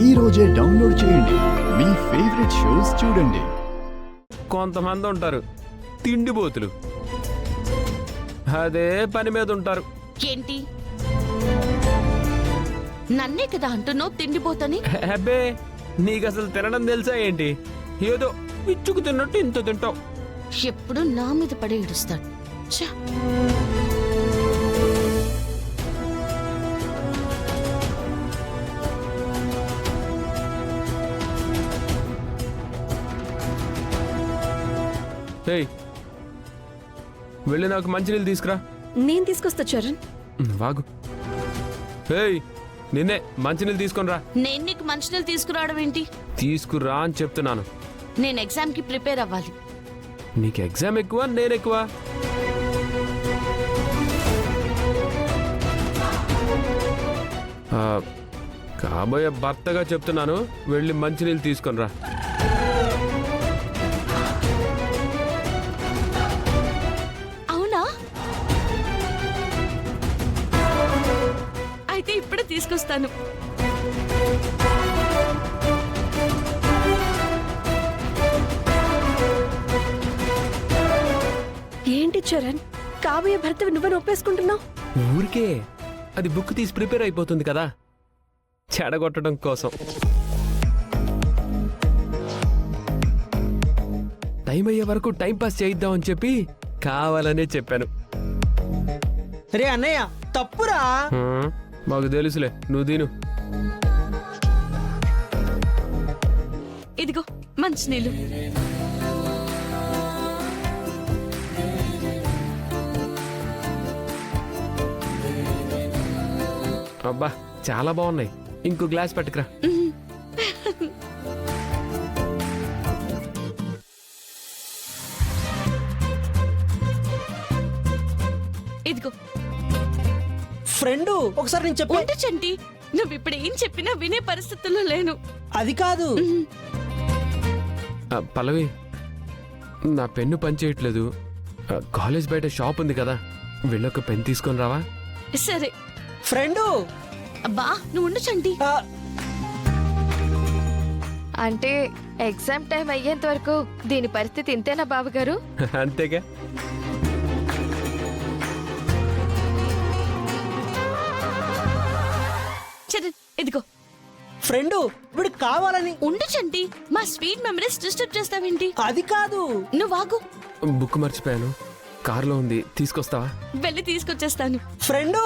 ఈ రోజే డౌన్లోడ్ చేయండి, మీ ఫేవరెట్ షోస్ చూడండి. కొంతమంది ఉంటారు తిండిబోతులు, అదే పని మీద ఉంటారు. ఏంటి నన్నే కదా అంటున్నావు తిండిపోతని? అబ్బే, నీకు అసలు తినడం తెలుసా ఏంటి? ఏదో పిచ్చుకు తిన్నట్టు ఇంత తింటావు. ఎప్పుడు నా మీద పడే ఏడుస్తాడు. ఛ! ఏయ్, వెళ్ళి నాకు మంచినీళ్ళు తీసుకురా. నేను తీసుకొస్తా చరణ్. వాగు. ఏయ్, నిన్నే మంచినీళ్ళు తీసుకొని రా. నేను నీకు మంచినీళ్ళు తీసుకురావడం ఏంటి? తీసుకురా అని చెప్తున్నాను. నేను ఎగ్జామ్ కి ప్రిపేర్ అవ్వాలి. నీకు ఎగ్జామ్ ఎక్కువ, నేను ఎక్కువ? కాబోయే భర్తగా చెప్తున్నాను, వెళ్ళి మంచినీళ్ళు తీసుకొని రా. అవునా? అయితే ఇప్పుడే తీసుకొస్తాను. ఏంటి చరణ్, కాబోయే భర్తవి నువ్వని ఒప్పేసుకుంటున్నావు? ఊరికే అది బుక్ తీసి ప్రిపేర్ అయిపోతుంది కదా, చెడగొట్టడం కోసం. టైం అయ్యే వరకు టైం పాస్ చేయిద్దామని చెప్పి కావాలనే చెప్పాను. రే అన్నయ్య, తప్పురా. మాకు తెలుసులే, నువ్వు తిను. ఇదిగో మంచినీళ్ళు. అబ్బా, చాలా బాగున్నాయి. ఇంకో గ్లాస్ పట్టుకురా. ఇదిగో. ఫ్రెండ్, ఒకసారి నేను చెప్పు. ఉండు చంటి, నువ్వు ఇప్పుడు ఏం చెప్పినా వినే పరిస్థితుల్లో లేను. అది కాదు. పల్లవి, నా పెన్ను పనిచేయట్లేదు. కాలేజ్ బయట షాప్ ఉంది కదా, వెళ్ళొక పెన్ తీసుకొని రావా? సరే. ఫ్రెండ్, అబ్బా నువ్వు ఉండు చంటి. అంటే ఎగ్జామ్ టైం అయ్యేంత వరకు దీని పరిస్థితి ఇంతేనా బావగారు? అంతేగా. చరణ్, ఇదిగో. ఫ్రెండ్, వీడు కావాలని. ఉండు చంటి, మా స్వీట్ మెమరీస్ డిస్టర్బ్ చేస్తావేంటి? అది కాదు. నువ్వు ఆగు. బుక్ మర్చిపోయాను, కారులో ఉంది, తీసుకొస్తావా? వెళ్ళి తీసుకొచ్చేస్తాను. ఫ్రెండ్,